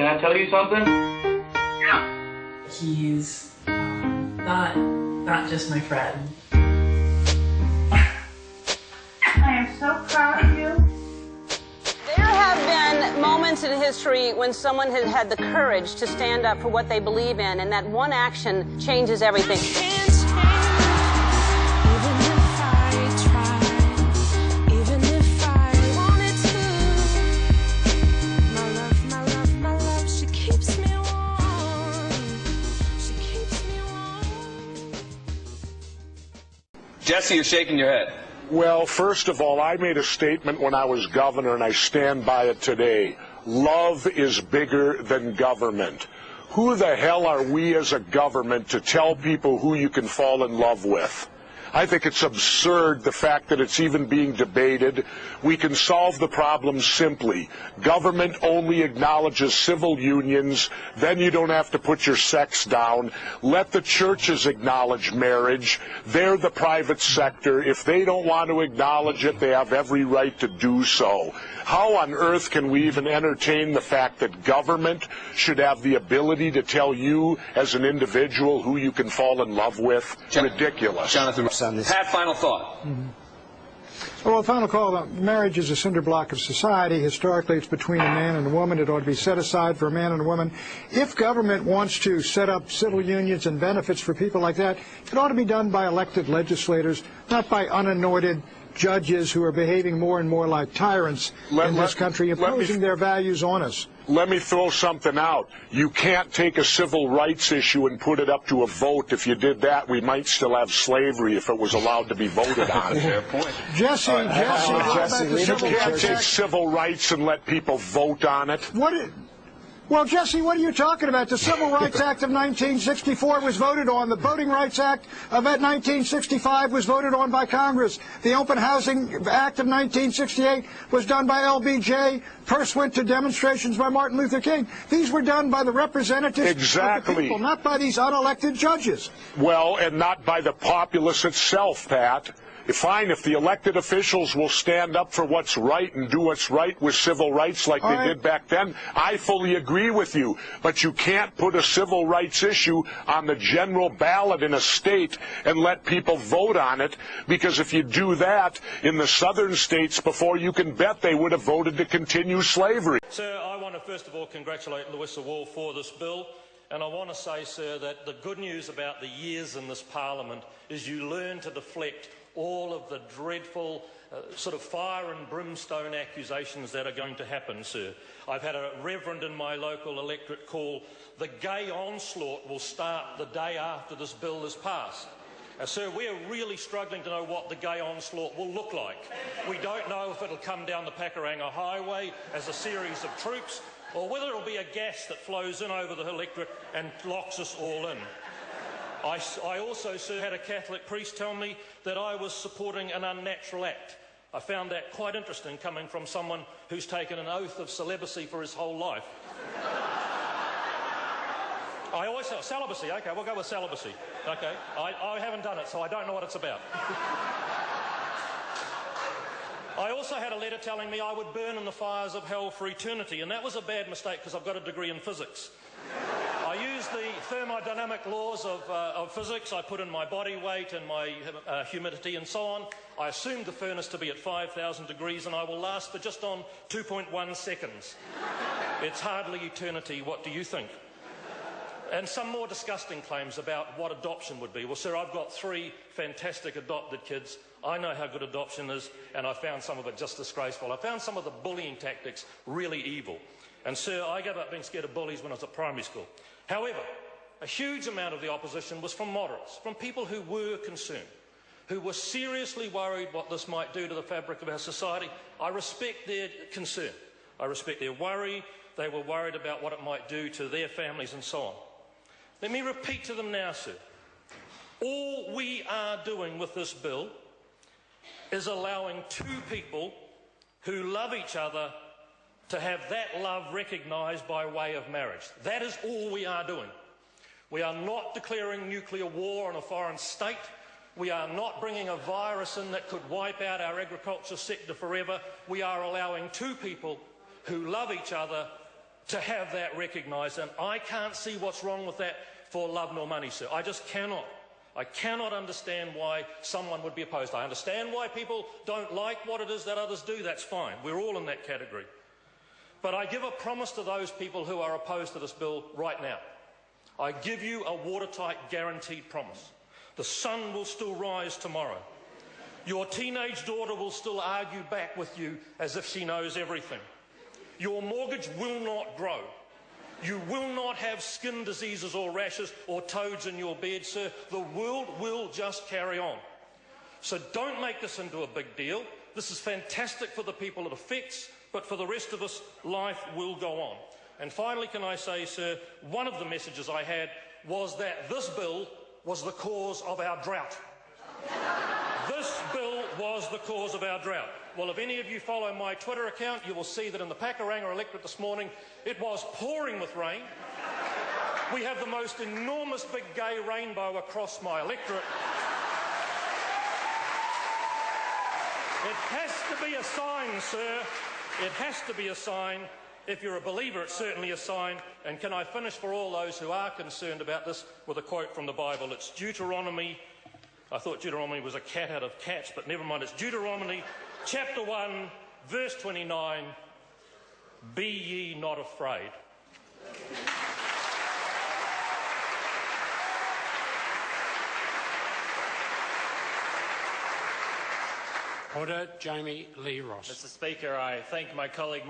I tell you something? Yeah. He's not just my friend. I am so proud of you. There have been moments in history when someone has had the courage to stand up for what they believe in, and that one action changes everything. Jesse, you're shaking your head. Well, first of all, I made a statement when I was governor, and I stand by it today. Love is bigger than government. Who the hell are we as a government to tell people who you can fall in love with? I think it's absurd, the fact that it's even being debated. We can solve the problem simply. Government only acknowledges civil unions, then you don't have to put your sex down. Let the churches acknowledge marriage. They're the private sector. If they don't want to acknowledge it, they have every right to do so. How on earth can we even entertain the fact that government should have the ability to tell you as an individual who you can fall in love with? Ridiculous. Jonathan, Pat, final thought. Well, final call. Marriage is a cinder block of society. Historically, it's between a man and a woman. It ought to be set aside for a man and a woman. If government wants to set up civil unions and benefits for people like that, it ought to be done by elected legislators, not by unanointed judges who are behaving more and more like tyrants in this country, imposing their values on us. Let me throw something out. You can't take a civil rights issue and put it up to a vote. If you did that, we might still have slavery if it was allowed to be voted on. Fair point. Jesse, you can't take civil rights and let people vote on it. Well, Jesse, what are you talking about? The Civil Rights Act of 1964 was voted on. The Voting Rights Act of 1965 was voted on by Congress. The Open Housing Act of 1968 was done by LBJ, pursuant to demonstrations by Martin Luther King. These were done by the representatives of the people, not by these unelected judges. Well, and not by the populace itself, Pat. Fine, if the elected officials will stand up for what's right and do what's right with civil rights like they did back then, I fully agree with you. But you can't put a civil rights issue on the general ballot in a state and let people vote on it, because if you do that in the southern states before, you can bet they would have voted to continue slavery. Sir, I want to first of all congratulate Louisa Wall for this bill. And I want to say, sir, that the good news about the years in this Parliament is you learn to deflect all of the dreadful sort of fire and brimstone accusations that are going to happen, sir. I've had a reverend in my local electorate call, the gay onslaught will start the day after this bill is passed. Sir, we're really struggling to know what the gay onslaught will look like. We don't know if it'll come down the Pakuranga Highway as a series of troops, or whether it'll be a gas that flows in over the electorate and locks us all in. I also, sir, had a Catholic priest tell me that I was supporting an unnatural act. I found that quite interesting, coming from someone who's taken an oath of celibacy for his whole life. I always say celibacy. Okay, we'll go with celibacy. Okay, I haven't done it, so I don't know what it's about. I also had a letter telling me I would burn in the fires of hell for eternity, and that was a bad mistake because I've got a degree in physics. I used the thermodynamic laws of physics. I put in my body weight and my humidity and so on. I assumed the furnace to be at 5,000 degrees, and I will last for just on 2.1 seconds. It's hardly eternity. What do you think? And some more disgusting claims about what adoption would be. Well, sir, I've got 3 fantastic adopted kids. I know how good adoption is, and I found some of it just disgraceful. I found some of the bullying tactics really evil. And, sir, I gave up being scared of bullies when I was at primary school. However, a huge amount of the opposition was from moderates, from people who were concerned, who were seriously worried what this might do to the fabric of our society. I respect their concern. I respect their worry. They were worried about what it might do to their families and so on. Let me repeat to them now, sir. All we are doing with this bill is allowing 2 people who love each other to have that love recognised by way of marriage. That is all we are doing. We are not declaring nuclear war on a foreign state. We are not bringing a virus in that could wipe out our agriculture sector forever. We are allowing 2 people who love each other to have that recognised, and I can't see what's wrong with that for love nor money, sir. I just cannot. I cannot understand why someone would be opposed. I understand why people don't like what it is that others do. That's fine. We're all in that category. But I give a promise to those people who are opposed to this bill right now. I give you a watertight, guaranteed promise. The sun will still rise tomorrow. Your teenage daughter will still argue back with you as if she knows everything. Your mortgage will not grow. You will not have skin diseases or rashes or toads in your bed, sir. The world will just carry on. So don't make this into a big deal. This is fantastic for the people it affects, but for the rest of us, life will go on. And finally, can I say, sir, one of the messages I had was that this bill was the cause of our drought. This bill was the cause of our drought. Well, if any of you follow my Twitter account, you will see that in the Pakuranga electorate this morning, it was pouring with rain. We have the most enormous big gay rainbow across my electorate. It has to be a sign, sir. It has to be a sign. If you're a believer, it's certainly a sign. And can I finish for all those who are concerned about this with a quote from the Bible? It's Deuteronomy. I thought Deuteronomy was a cat out of cats, but never mind. It's Deuteronomy chapter 1, verse 29. Be ye not afraid. Order. Jamie Lee Ross. Mr. Speaker, I thank my colleague